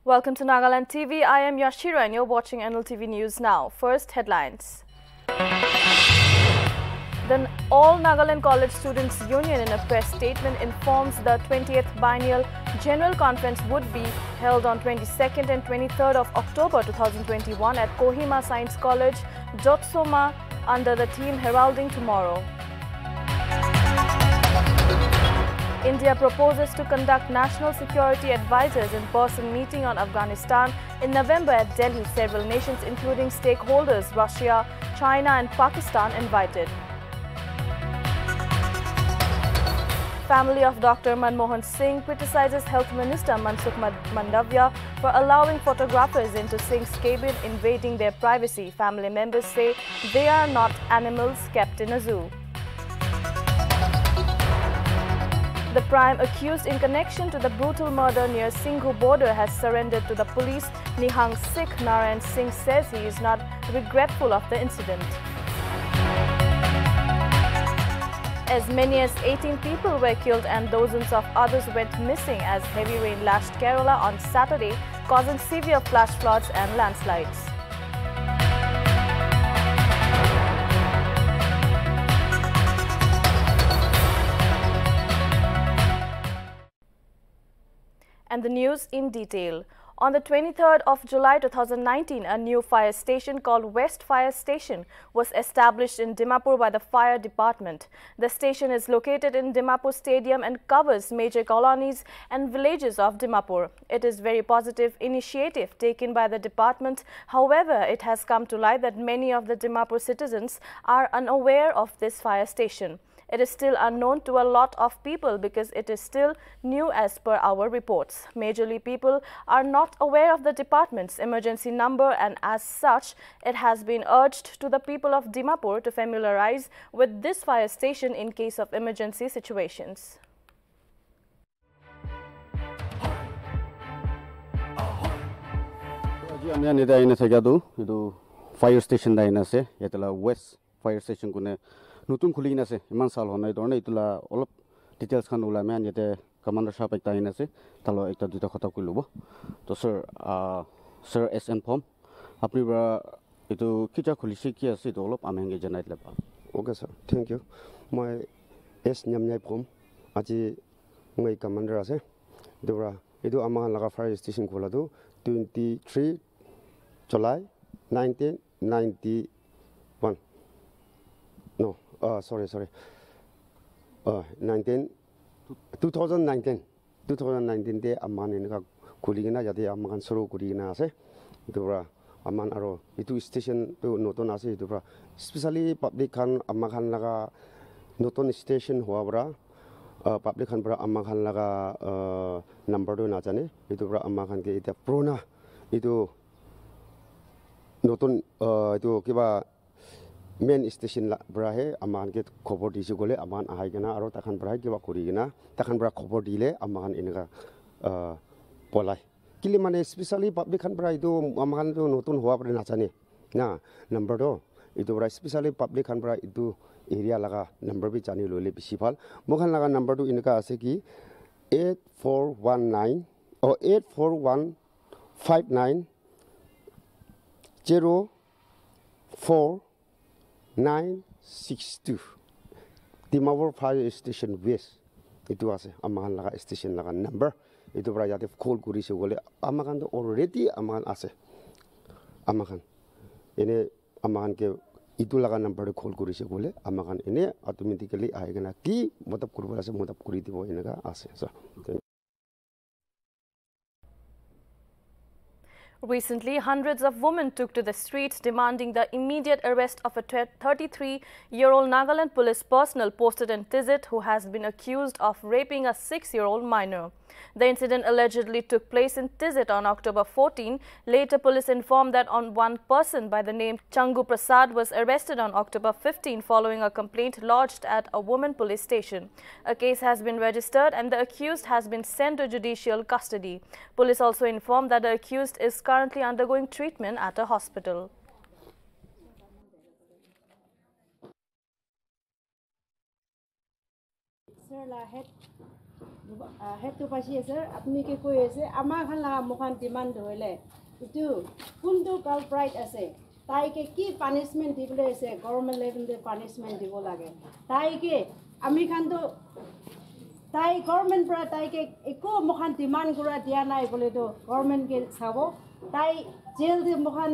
Welcome to Nagaland TV. I am Yashira and you're watching Nltv News now. First headlines. The All Nagaland College Students Union in a press statement informs the 20th Biennial General Conference would be held on 22nd and 23rd of October 2021 at Kohima Science College, Jotsoma under the theme Heralding Tomorrow. India proposes to conduct National Security Advisors in-person meeting on Afghanistan in November at Delhi. Several nations including stakeholders Russia, China and Pakistan invited. Family of Dr. Manmohan Singh criticizes Health Minister Mansukh Mandavia for allowing photographers into Singh's cabin, invading their privacy. Family members say they are not animals kept in a zoo. The prime accused in connection to the brutal murder near Singhu border has surrendered to the police. Nihang Sikh Narayan Singh says he is not regretful of the incident. As many as 18 people were killed and dozens of others went missing as heavy rain lashed Kerala on Saturday, causing severe flash floods and landslides. And the news in detail. On the 23rd of July 2019, a new fire station called West Fire Station was established in Dimapur by the fire department. The station is located in Dimapur Stadium and covers major colonies and villages of Dimapur. It is a very positive initiative taken by the department. However, it has come to light that many of the Dimapur citizens are unaware of this fire station. It is still unknown to a lot of people because it is still new as per our reports. Majorly people are not aware of the department's emergency number and as such, it has been urged to the people of Dimapur to familiarize with this fire station in case of emergency situations. Fire station West Fire Station Nutun Kulina se Iman Salona Dorna itula all details can ula man yet Commander Shop at Tainase, Talo Ecta Duta Hotakulubo. To Sir S.N. Pom, Apriva itu Kita Kulishiki sit all up Amanga Janite Lepa. Okay, sir. Thank you. My S. Nyamnyai Pom, Aji May Commander Ase, Dura, Idu Aman Laga Fire Station Kuladu, 23 July 1991. No. Sorry. 2019 de aman in kuligina jadi aman suru kuligina ase dura aman aro itu station to noton ase dura especially public kan aman laga noton station huwa bra public kan bra aman laga number do na jane itu bra aman ke ita prona itu noton itu kiba main station la brahe aman ke khobor disi gole aman ahai gena aro takhan brahe ke ba kuri gena takhan bra khobor dile aman inga polai kili mane especially public khan bra itu aman do notun huwa pre na chane na number do itu bra especially public khan bra itu area laga number bi chani lole bisi phal mokhan laga number do inka ase ki 8419 or 84159 04 962 Dimapur Fire Station West itu ase amahan laga station laga number itu pra jate call kuri se gole amahan to already amahan ase amahan ene amahan ke itu laga number call kuri se gole amahan ene automatically aigena ki motab kurba ase motab kuri dibo enega ase so Recently, hundreds of women took to the streets demanding the immediate arrest of a 33-year-old Nagaland police personnel posted in Tizit who has been accused of raping a 6-year-old minor. The incident allegedly took place in Tizit on October 14. Later, police informed that one person by the name Changu Prasad was arrested on October 15 following a complaint lodged at a women police station. A case has been registered and the accused has been sent to judicial custody. Police also informed that the accused is currently undergoing treatment at a hospital. হেতু পাইছে sir আপনি কি কই আছে আমার খান লাগা মুখান demand হইলে ইটু কোনটো কালপ্রাইট আছে তাইকে কি পানিশমেন্ট দিবলে আছে গভর্নমেন্ট লেভেলে পানিশমেন্ট দিব লাগে তাইকে আমি খান তো তাই গভর্নমেন্ট পৰা তাইকে একো মুখান ডিমান্ড কৰা দিয়া নাই বলে তো গভর্নমেন্টকে চাব তাই জেল দি মুখান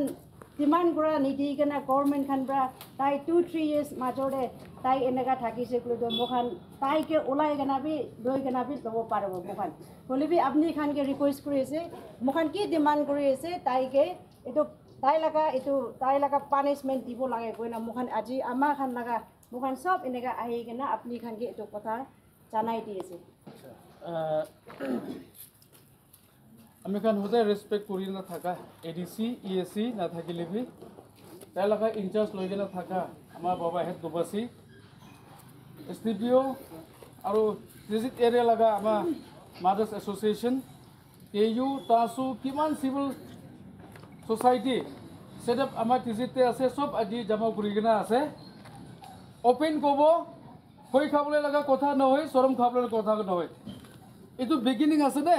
ডিমান্ড কৰা নিদি কেনে গভর্নমেন্ট খান পৰা তাই 2-3 years মাজৰে তাই এনেকা থাকিছে বলে তো মুখান তাইকে ওলাই কেনে বি লৈ কেনে বি ল'ব পাৰিব মুখান বলে বি আপনি খানকে রিকোয়েস্ট কৰি আছে মুখান কি ডিমান্ড কৰি আছে তাইকে এটো তাই লাগা পানিশমেন্ট দিব লাগে কইনা মুখান আজি আমাৰ খান লাগা মুখান সব এনেকা আহি কেনে আপনি খানকে এটো কথা জানাই দিয়েছে আমি খান হতে রেসপেক্ট করি না থাকা এডিসি ইএসি না থাকিলে বি তাই লাগা ইনচার্জ লৈ কেনে থাকা আমার বাবা হেড গোবাসী এসডিপিও আর ডিজিট এরিয়া লাগা আমার মাদার্স এসোসিয়েশন কেইউ তাসু কিমান সিভিল সোসাইটি সেটআপ আমার ডিজিটে আছে সব আজি জমা কৰি কেনে আছে ওপেন কব খৈ খাবলৈ লগা কথা নহয় চৰম খাবলৈ কথা নহয় এইটো বিগিনিং আছে দে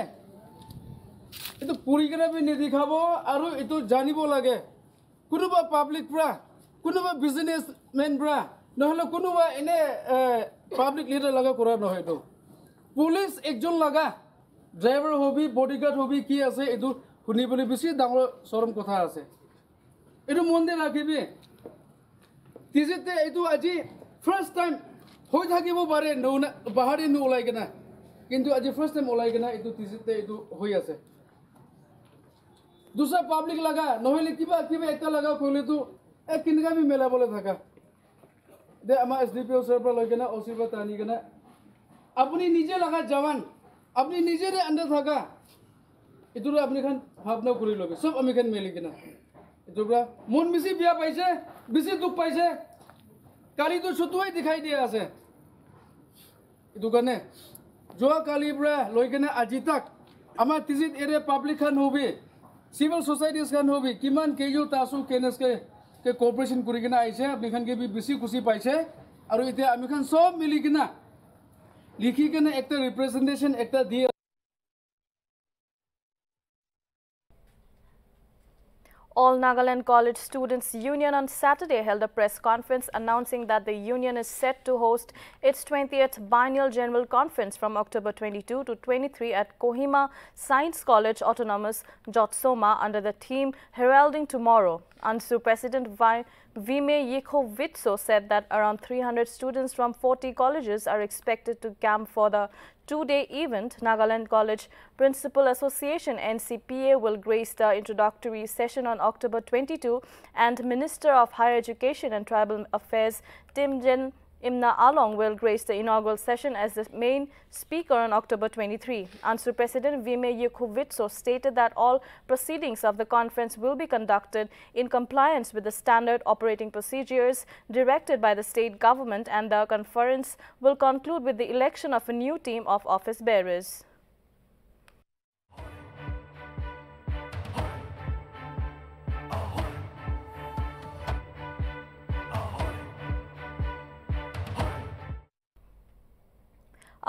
এইটো পুৰি কেনে বি নিদেখাব আৰু এইটো জানিব লাগে কোনোবা পাব্লিক পৰা কোনোবা বিজনেছমেন পৰা নহলে কোনোবা এনে পাব্লিক লিডাৰ লগা কৰা নহয় এইটো পুলিচ একজন লগা ড্ৰাইভাৰ হবি বডিগাৰ্ড হবি কি আছে এইটো শুনিবলৈ বেছি ডাঙৰ চৰম কথা আছে এইটো মন দি ৰাখিবি তিজিতে এইটো আজি ফাৰ্ষ্ট টাইম হৈ থাকিব পাৰে বাহাৰি ওলাই কেনে কিন্তু আজি ফাৰ্ষ্ট টাইম ওলাই কেনে এইটো তিজিতে এইটো হৈ আছে দুসরা পাব্লিক লাগা নহলে কিবা কিবা একটা লাগা কইলেতো কিনকা বি মেলাবলে থাকা দে আমার এসডিপিও স্যার পৰা লৈ কেনে ওসিবা টানি কেনে আপনি নিজে লাগা জওয়ান আপনি নিজেরে আন্ডার থাকা এটুরা আপনি খান ভাবনা কৰি লবে সব আমি খান মেলি কেনে এটুরা মন বেশি বিয়া পাইছে বেশি দুখ পাইছে কালি তো ছতুৱাই দেখাই দিয়া আছে এটু কানে যোৱা কালি পৰা লৈ কেনে আজি তাক আমাৰ তিজিত এৰে পাব্লিক খান হবি সিভিল সোসাইটিজ খান হবি কিমান কেইও তাসু কেনেসকে কে কোঅপারেশন কৰি কিনা আইছে আপনি খান কে বি বেছি খুশি পাইছে আৰু এতিয়া আমি খান সব মিলি কিনা লিখি কিনা একটা রিপ্রেজেন্টেশন একটা দিয়ে All Nagaland College Students Union on Saturday held a press conference announcing that the union is set to host its 20th biennial general conference from October 22 to 23 at Kohima Science College Autonomous Jotsoma under the theme Heralding Tomorrow. ANSU President Vime Yekovitso said that around 300 students from 40 colleges are expected to camp for the two-day event. Nagaland College Principal Association NCPA will grace the introductory session on October 22 and Minister of Higher Education and Tribal Affairs Timjen Imna Along will grace the inaugural session as the main speaker on October 23. ANSU President Vime Yekovitso stated that all proceedings of the conference will be conducted in compliance with the standard operating procedures directed by the state government, and the conference will conclude with the election of a new team of office bearers.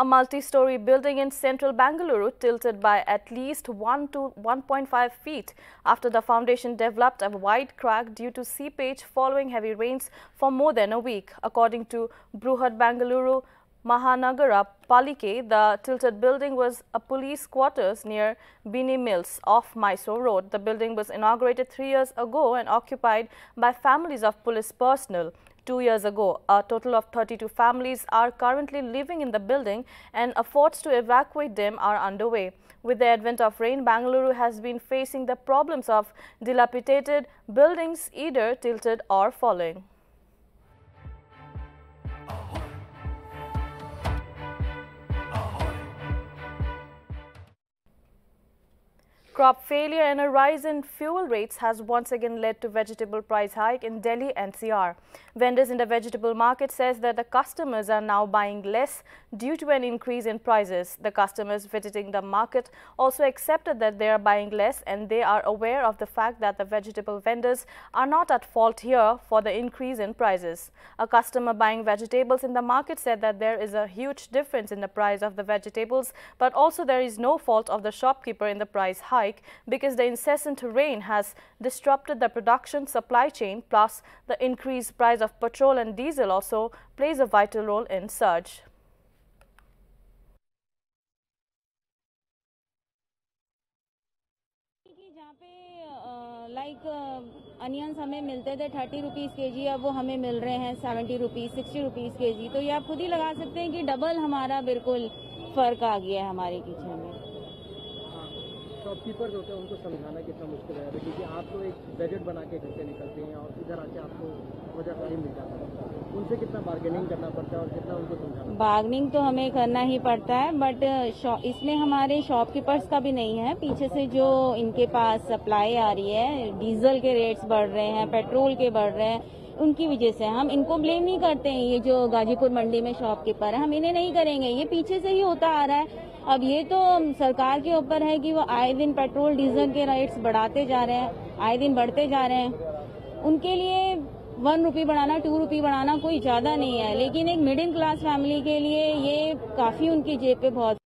A multi-story building in central Bangalore tilted by at least 1 to 1.5 feet after the foundation developed a wide crack due to seepage following heavy rains for more than a week. According to Bruhat Bangalore Mahanagara Palike, the tilted building was a police quarters near Bini Mills off Mysore Road. The building was inaugurated 3 years ago and occupied by families of police personnel. 2 years ago, a total of 32 families are currently living in the building and efforts to evacuate them are underway. With the advent of rain, Bangalore has been facing the problems of dilapidated buildings either tilted or falling. Crop failure and a rise in fuel rates has once again led to vegetable price hike in Delhi NCR. Vendors in the vegetable market says that the customers are now buying less due to an increase in prices. The customers visiting the market also accepted that they are buying less, and they are aware of the fact that the vegetable vendors are not at fault here for the increase in prices. A customer buying vegetables in the market said that there is a huge difference in the price of the vegetables, but also there is no fault of the shopkeeper in the price hike because the incessant rain has disrupted the production supply chain, plus the increased price of petrol and diesel also plays a vital role in surge. Like onions हमें मिलते थे 30 rupees KG, अब वो हमें मिल रहे हैं 70 rupees 60 rupees KG. तो ये आप खुद ही लगा सकते हैं कि डबल हमारा बिल्कुल फ़र्क आ गया है हमारे किचन में। शॉपकीपर्स होते हैं उनको समझाना कितना मुश्किल है, क्योंकि आप तो एक बजट बना के घर से निकलते हैं और इधर आके आपको वजह टाइम मिल जाता है, उनसे कितना बार्गेनिंग करना पड़ता है और कितना उनको समझाना। बार्गेनिंग तो हमें करना ही पड़ता है, बट इसमें हमारे शॉपकीपर्स का भी नहीं है। पीछे से जो इनके पास सप्लाई आ रही है, डीजल के रेट्स बढ़ रहे हैं, पेट्रोल के बढ़ रहे हैं, उनकी वजह से हम इनको ब्लेम नहीं करते हैं। ये जो गाजीपुर मंडी में शॉपकीपर है, हम इन्हें नहीं करेंगे, ये पीछे से ही होता आ रहा है। अब ये तो सरकार के ऊपर है कि वो आए दिन पेट्रोल डीजल के रेट्स बढ़ाते जा रहे हैं, आए दिन बढ़ते जा रहे हैं। उनके लिए 1 रुपये बढ़ाना 2 रुपये बढ़ाना कोई ज़्यादा नहीं है, लेकिन एक मिडिल क्लास फैमिली के लिए ये काफ़ी उनकी जेब पे बहुत।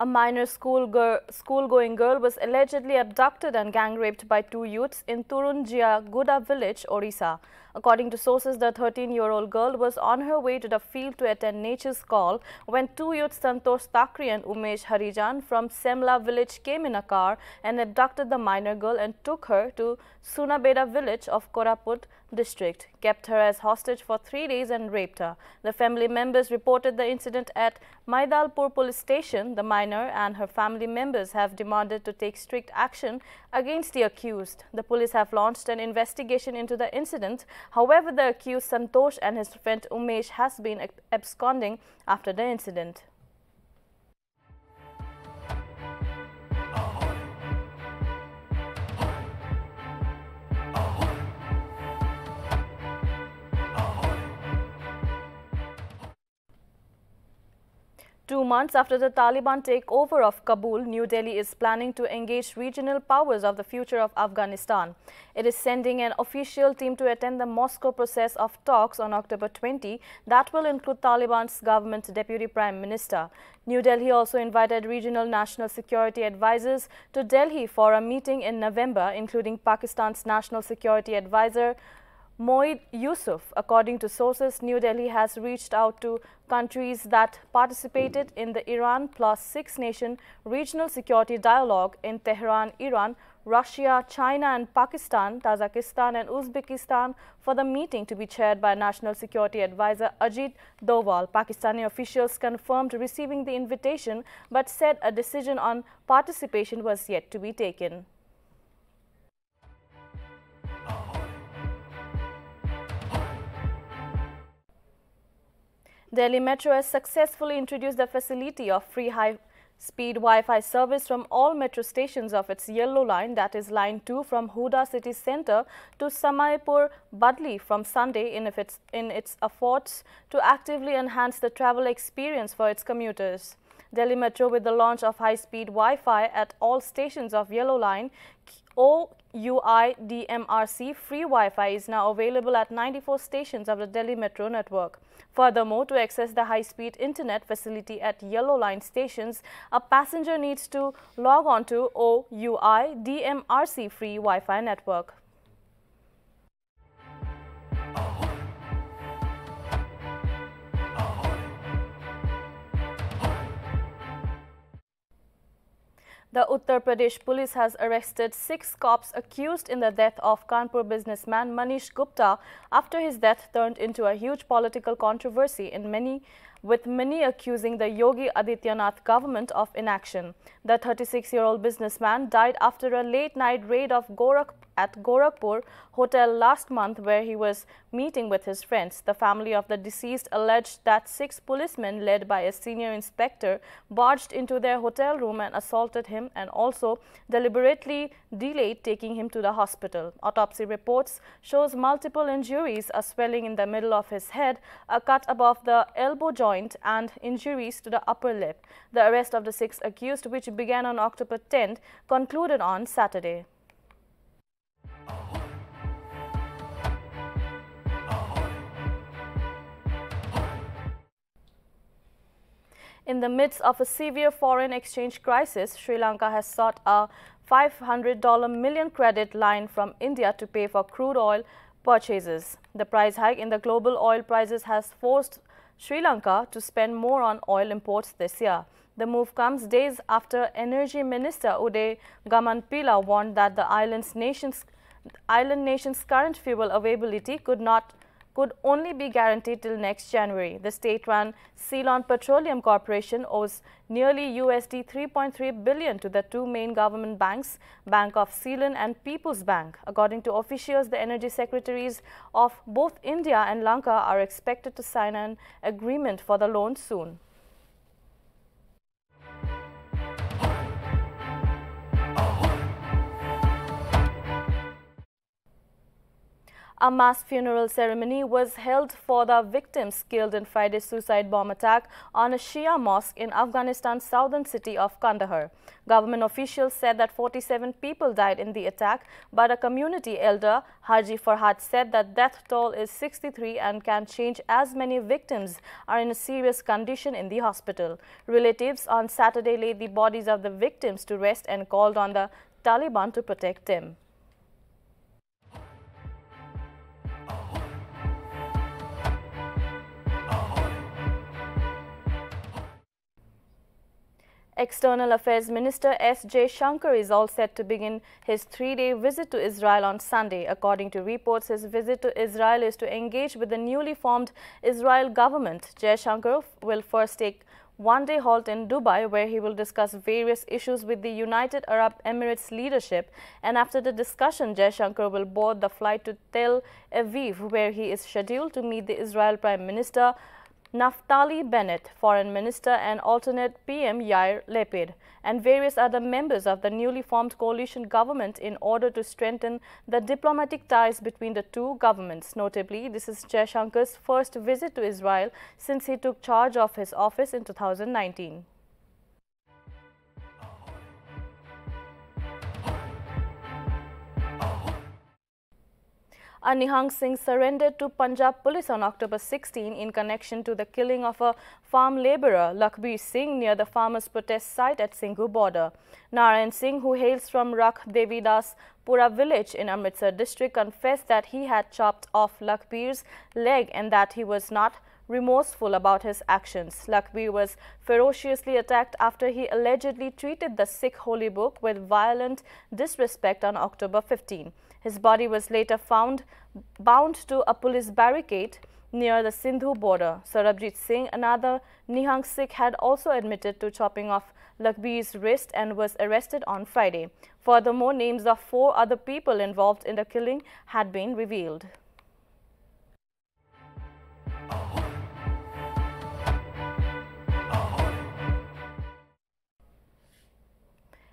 A minor school-going girl was allegedly abducted and gang-raped by 2 youths in Turunjia Guda village, Orissa. According to sources, the 13-year-old girl was on her way to the field to attend nature's call when 2 youths, Santosh Takri and Umesh Harijan from Semla village, came in a car and abducted the minor girl and took her to Sunabeda village of Koraput district, kept her as hostage for 3 days and raped her. The family members reported the incident at Maidalpur police station. The minor and her family members have demanded to take strict action against the accused. The police have launched an investigation into the incident. However, the accused Santosh and his friend Umesh has been absconding after the incident. Two months after the Taliban takeover of Kabul, New Delhi is planning to engage regional powers of the future of Afghanistan. It is sending an official team to attend the Moscow process of talks on October 20 that will include Taliban's government deputy prime minister. New Delhi also invited regional national security advisors to Delhi for a meeting in November, including Pakistan's national security advisor Moeed Yusuf. According to sources, New Delhi has reached out to countries that participated in the Iran plus 6 nation regional security dialogue in Tehran, Iran, Russia, China and Pakistan, Tajikistan and Uzbekistan for the meeting to be chaired by National Security Advisor Ajit Doval. Pakistani officials confirmed receiving the invitation but said a decision on participation was yet to be taken. Delhi Metro has successfully introduced the facility of free high-speed Wi-Fi service from all metro stations of its yellow line, that is line 2 from Huda city centre to Samaipur Badli from Sunday in its efforts to actively enhance the travel experience for its commuters. Delhi Metro, with the launch of high-speed Wi-Fi at all stations of yellow line, OUI DMRC free Wi-Fi is now available at 94 stations of the Delhi Metro network. Furthermore, to access the high-speed internet facility at yellow line stations, a passenger needs to log on to OUI DMRC free Wi-Fi network. The Uttar Pradesh police has arrested 6 cops accused in the death of Kanpur businessman Manish Gupta after his death turned into a huge political controversy with many accusing the Yogi Adityanath government of inaction. The 36-year-old businessman died after a late-night raid of at Gorakhpur hotel last month, where he was meeting with his friends. The family of the deceased alleged that 6 policemen led by a senior inspector barged into their hotel room and assaulted him, and also deliberately delayed taking him to the hospital. Autopsy reports shows multiple injuries, a swelling in the middle of his head, a cut above the elbow joint, and injuries to the upper lip. The arrest of the 6 accused, which began on October 10th, concluded on Saturday. In the midst of a severe foreign exchange crisis, Sri Lanka has sought a $500 million credit line from India to pay for crude oil purchases. The price hike in the global oil prices has forced Sri Lanka to spend more on oil imports this year. The move comes days after Energy Minister Uday Gamanpila warned that the island nation's current fuel availability could only be guaranteed till next January. The state-run Ceylon Petroleum Corporation owes nearly USD 3.3 billion to the 2 main government banks, Bank of Ceylon and People's Bank. According to officials, the energy secretaries of both India and Lanka are expected to sign an agreement for the loan soon. A mass funeral ceremony was held for the victims killed in Friday's suicide bomb attack on a Shia mosque in Afghanistan's southern city of Kandahar. Government officials said that 47 people died in the attack, but a community elder, Haji Farhad, said that death toll is 63 and can change as many victims are in a serious condition in the hospital. Relatives on Saturday laid the bodies of the victims to rest and called on the Taliban to protect them. External Affairs Minister S. J. Shankar is all set to begin his 3-day visit to Israel on Sunday. According to reports, his visit to Israel is to engage with the newly formed Israel government. J. Shankar will first take one-day halt in Dubai, where he will discuss various issues with the United Arab Emirates leadership. And after the discussion, J. Shankar will board the flight to Tel Aviv, where he is scheduled to meet the Israel Prime Minister Naftali Bennett, Foreign Minister and alternate PM Yair Lapid, and various other members of the newly formed coalition government in order to strengthen the diplomatic ties between the two governments. Notably, this is Jaishankar's first visit to Israel since he took charge of his office in 2019. Nihang Singh surrendered to Punjab police on October 16 in connection to the killing of a farm labourer, Lakhbir Singh, near the farmers' protest site at Singhu border. Narayan Singh, who hails from Rakh Devidas Pura village in Amritsar district, confessed that he had chopped off Lakhbir's leg and that he was not remorseful about his actions. Lakhbir was ferociously attacked after he allegedly treated the Sikh holy book with violent disrespect on October 15. His body was later found bound to a police barricade near the Sindhu border. Sarabjit Singh, another Nihang Sikh, had also admitted to chopping off Lakhbir's wrist and was arrested on Friday. Furthermore, names of 4 other people involved in the killing had been revealed.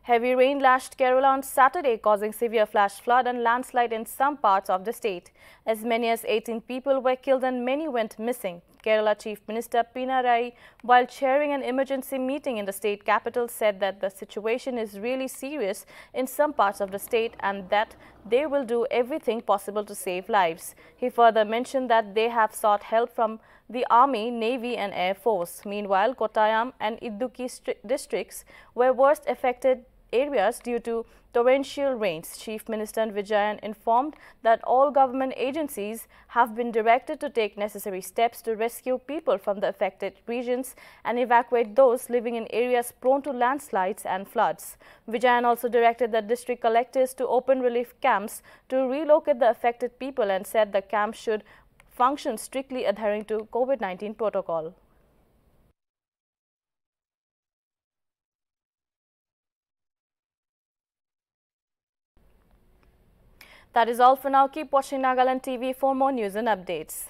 Heavy rain lashed Kerala on Saturday, causing severe flash flood and landslide in some parts of the state. As many as 18 people were killed and many went missing. Kerala Chief Minister Pinarayi, while chairing an emergency meeting in the state capital, said that the situation is really serious in some parts of the state and that they will do everything possible to save lives. He further mentioned that they have sought help from the Army, Navy and Air Force. Meanwhile, Kottayam and Idukki districts were worst affected areas due to torrential rains. Chief Minister Vijayan informed that all government agencies have been directed to take necessary steps to rescue people from the affected regions and evacuate those living in areas prone to landslides and floods. Vijayan also directed the district collectors to open relief camps to relocate the affected people and said the camps should function strictly adhering to COVID-19 protocol. That is all for now. Keep watching Nagaland TV for more news and updates.